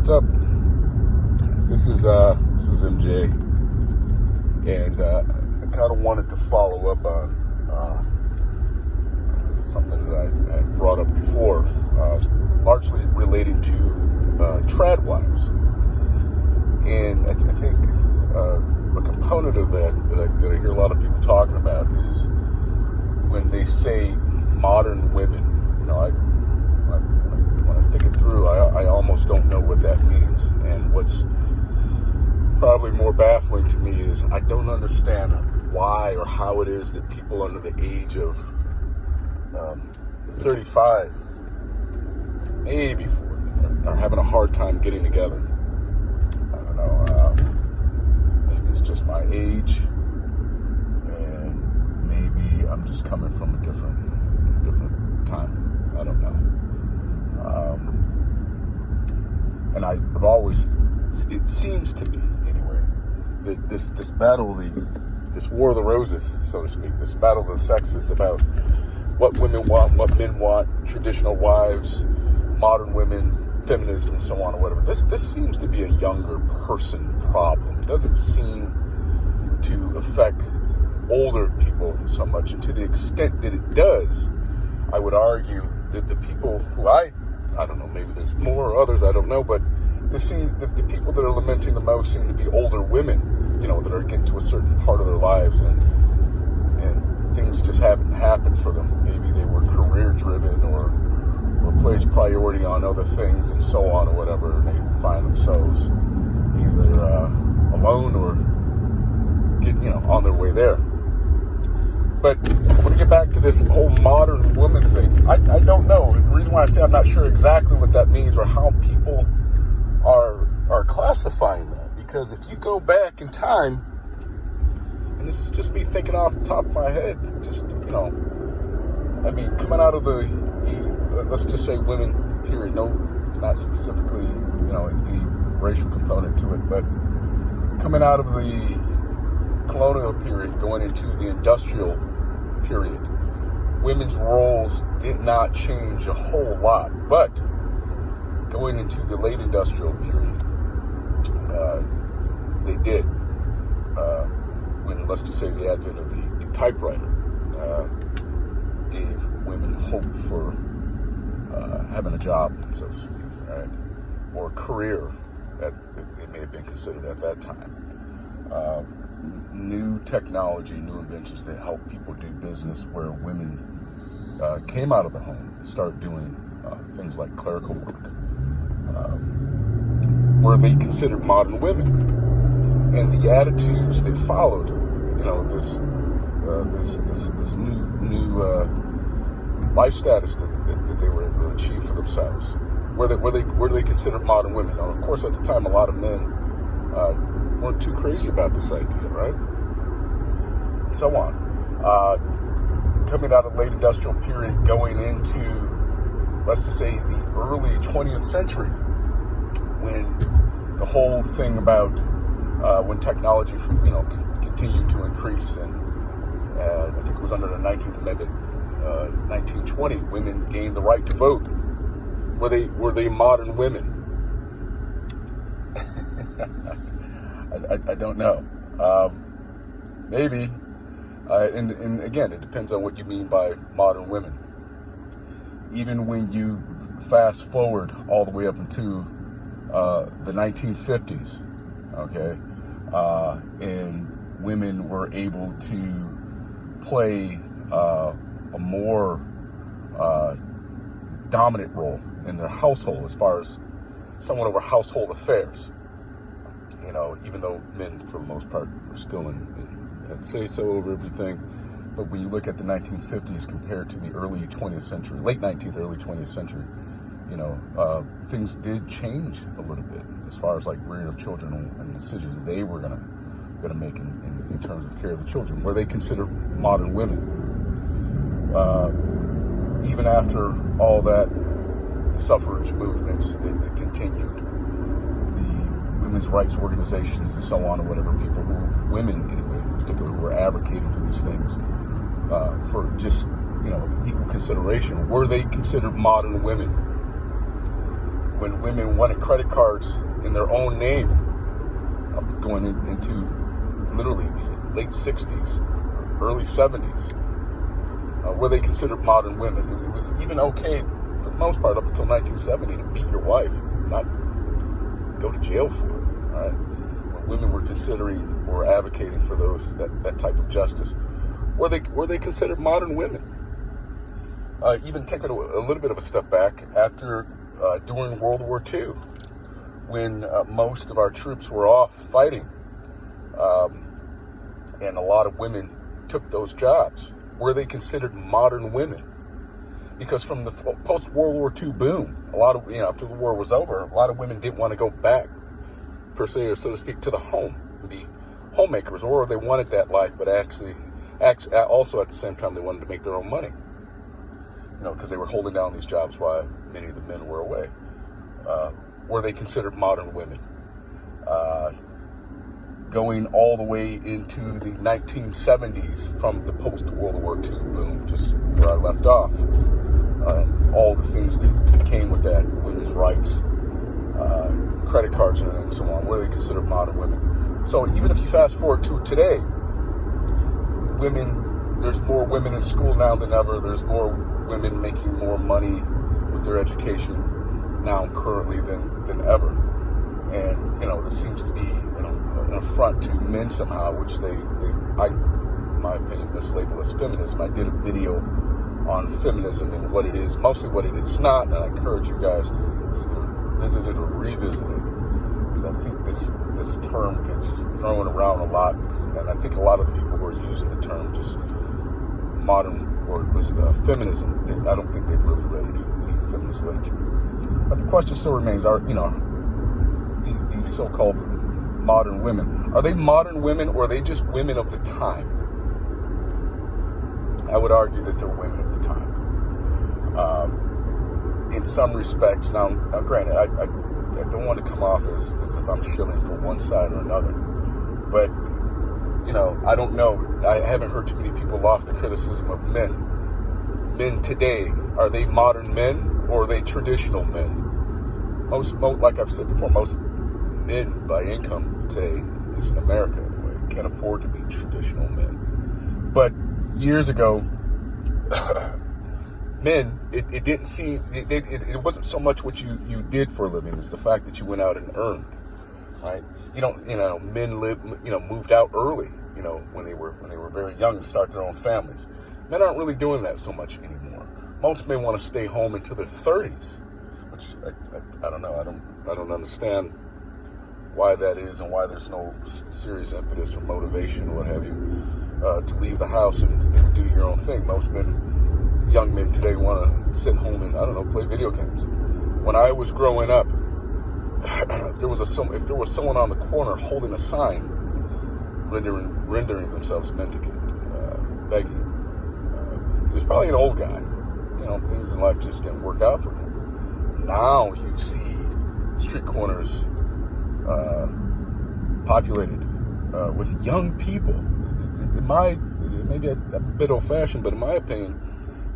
What's up? This is MJ, and I kind of wanted to follow up on something that I had brought up before, largely relating to trad wives. And I think a component of that I hear a lot of people talking about is when they say modern women. When I think it through, I almost don't know what that means. And what's probably more baffling to me is I don't understand why or how it is that people under the age of 35, maybe 40, are having a hard time getting together. I don't know. Maybe it's just my age, and maybe I'm just coming from a different time. I don't know. And I've always, it seems to me anyway, that this battle, this War of the Roses, so to speak, this battle of the sexes about what women want, what men want, traditional wives, modern women, feminism, and so on or whatever. This seems to be a younger person problem. It doesn't seem to affect older people so much. And to the extent that it does, I would argue that the people who I don't know, maybe there's more or others, I don't know, but the people that are lamenting the most seem to be older women, that are getting to a certain part of their lives and things just haven't happened for them. Maybe they were career driven or placed priority on other things and so on or whatever, and they find themselves either alone or on their way there. But when we get back to this whole modern woman thing, I don't know. The reason why I say I'm not sure exactly what that means or how people are classifying that. Because if you go back in time, and this is just me thinking off the top of my head, just, coming out of let's just say women, period. No, not specifically, any racial component to it, but coming out of the colonial period, going into the industrial period, women's roles did not change a whole lot. But going into the late industrial period, they did. When, let's just say, the advent of the typewriter gave women hope for having a job, so to speak, right? Or a career that it may have been considered at that time. New technology, new inventions that help people do business where women came out of the home and started doing things like clerical work, were they considered modern women? And the attitudes that followed, this new life status that they were able to achieve for themselves, were they considered modern women? Now, of course, at the time, a lot of men weren't too crazy about this idea, right? And so on. Coming out of the late industrial period, going into, let's just say, the early 20th century, when the whole thing about when technology, continued to increase, and I think it was under the 19th Amendment, 1920, women gained the right to vote. Were they modern women? I don't know. Maybe. And again, it depends on what you mean by modern women. Even when you fast forward all the way up into the 1950s, okay, and women were able to play a more dominant role in their household as far as someone over household affairs. Even though men, for the most part, were still had say-so over everything. But when you look at the 1950s compared to the early 20th century, late 19th, early 20th century, things did change a little bit as far as like rearing of children and decisions they were gonna make in terms of care of the children. Were they considered modern women? Even after all that, the suffrage movements that continued, the women's rights organizations and so on, or whatever, people who, women anyway, in particular, who were advocating for these things, for just, equal consideration. Were they considered modern women? when women wanted credit cards in their own name, going into literally the late 60s, early 70s, were they considered modern women? It was even okay, for the most part, up until 1970, to beat your wife, not go to jail for it. All right? When women were considering or advocating for that type of justice, were they considered modern women? Even taking a little bit of a step back, after during World War II, when most of our troops were off fighting, and a lot of women took those jobs, were they considered modern women? Because from the post-World War II boom, a lot of, after the war was over, a lot of women didn't want to go back, per se, or so to speak, to the home and be homemakers, or they wanted that life, but actually also at the same time, they wanted to make their own money, because they were holding down these jobs while many of the men were away. Were they considered modern women? Going all the way into the 1970s, from the post-World War II boom, just where I left off, all the things that came with that, women's rights, credit cards and so on, were they considered modern women? So even if you fast forward to today, there's more women in school now than ever. There's more women making more money with their education now currently than ever. And, this seems to be, an affront to men somehow, which in my opinion, mislabel as feminism. I did a video on feminism and what it is, mostly what it's not, and I encourage you guys to either visit it or revisit it, because I think this term gets thrown around a lot, and I think a lot of the people who are using the term just modern, or feminism, I don't think they've really read any feminist literature. But the question still remains, these so-called modern women, are they modern women, or are they just women of the time? I would argue that they're women of the time. In some respects, now granted, I don't want to come off as if I'm shilling for one side or another, but I don't know. I haven't heard too many people loft the criticism of men. Men today, are they modern men, or are they traditional men? Most, like I've said before, most men by income today, at least in America anyway, can't afford to be traditional men. But years ago, men, it didn't seem, it wasn't so much what you did for a living, it's the fact that you went out and earned, right? Men moved out early, when they were very young, to start their own families. Men aren't really doing that so much anymore. Most men want to stay home until their 30s, which I don't know. I don't understand why that is, and why there's no serious impetus or motivation or what have you to leave the house and do your own thing. Most men, young men today, want to sit home and play video games. When I was growing up, if there was someone on the corner holding a sign rendering themselves mendicant, begging, he was probably an old guy. Things in life just didn't work out for him. Now you see street corners populated with young people. It may be a bit old-fashioned, but in my opinion,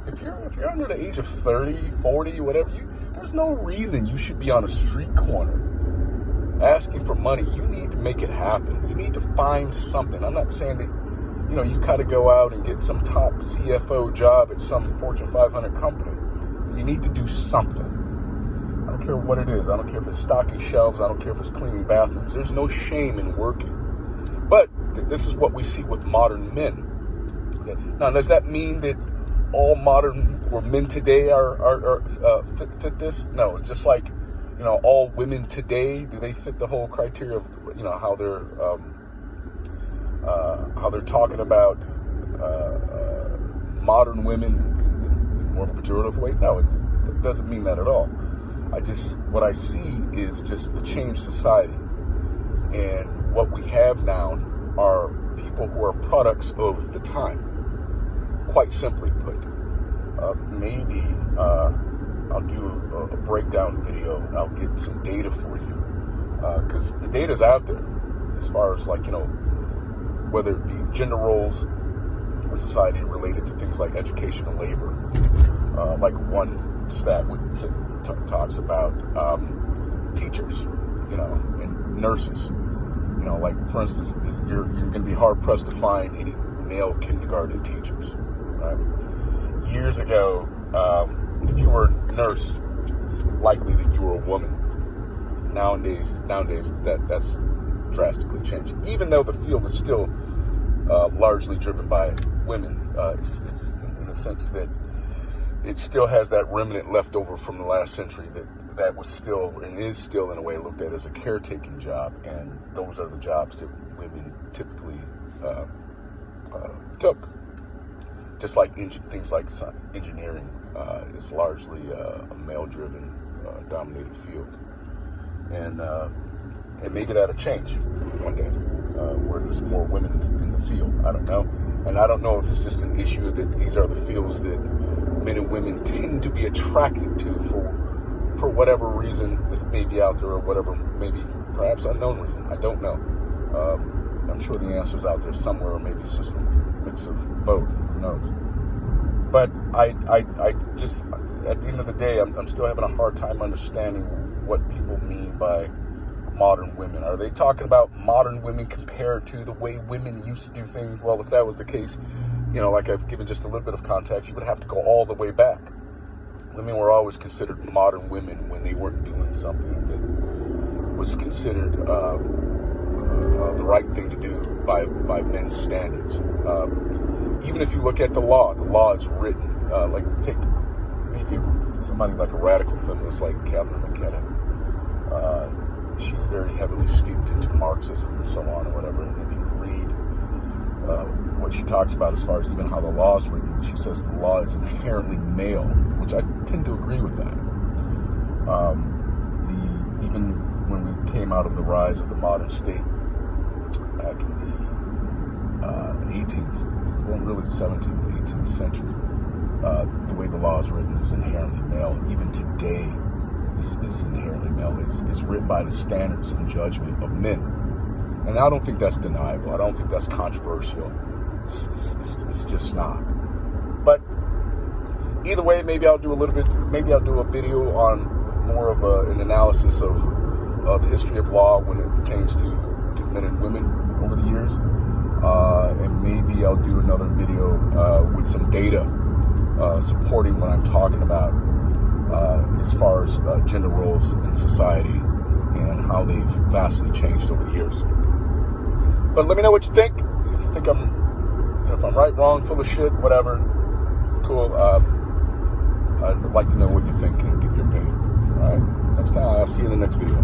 if you're under the age of 30, 40, whatever, there's no reason you should be on a street corner asking for money. You need to make it happen. You need to find something. I'm not saying that you gotta go out and get some top CFO job at some Fortune 500 company. You need to do something. I don't care what it is. I don't care if it's stocking shelves. I don't care if it's cleaning bathrooms. There's no shame in working. But this is what we see with modern men. Now, does that mean that all modern or men today are fit this? No, it's just like, all women today, do they fit the whole criteria of, how they're talking about modern women in more of a pejorative way? No, it doesn't mean that at all. What I see is just a changed society. And what we have now are people who are products of the time. Quite simply put, maybe I'll do a breakdown video and I'll get some data for you. Because the data's out there as far as whether it be gender roles in society related to things like education and labor. Like one stat would talks about teachers, and nurses. Like, for instance, you're going to be hard-pressed to find any male kindergarten teachers, right? Years ago, if you were a nurse, it's likely that you were a woman. Nowadays, that's drastically changed. Even though the field is still largely driven by women, it's in the sense that it still has that remnant left over from the last century that was still and is still in a way looked at as a caretaking job, and those are the jobs that women typically took. Just like things like engineering is largely a male-driven, dominated field, and maybe that'll change one day, where there's more women in the field. I don't know, and I don't know if it's just an issue that these are the fields that men and women tend to be attracted to for whatever reason this may be out there, or whatever, maybe perhaps unknown reason. I don't know. I'm sure the answer's out there somewhere, or maybe it's just a mix of both. Who knows? But I just, at the end of the day, I'm still having a hard time understanding what people mean by modern women. Are they talking about modern women compared to the way women used to do things? Well, if that was the case, like I've given just a little bit of context, you would have to go all the way back. Women were always considered modern women when they weren't doing something that was considered the right thing to do by men's standards. Even if you look at the law is written. Like, take maybe somebody like a radical feminist like Catherine McKenna. She's very heavily steeped into Marxism and so on, or whatever. And if you read what she talks about as far as even how the law is written, she says the law is inherently male, which I tend to agree with that. Even when we came out of the rise of the modern state back in the 18th, well, really 17th, 18th century, the way the law is written is inherently male. Even today, it's inherently male. It's written by the standards and judgment of men. And I don't think that's deniable. I don't think that's controversial. It's just not. But either way, maybe I'll do a video on more of an analysis of the history of law when it pertains to men and women over the years. And maybe I'll do another video with some data supporting what I'm talking about as far as gender roles in society and how they've vastly changed over the years. But let me know what you think. If you think if I'm right, wrong, full of shit, whatever, cool. I'd like to know what you think and get your opinion. All right. Next time, I'll see you in the next video.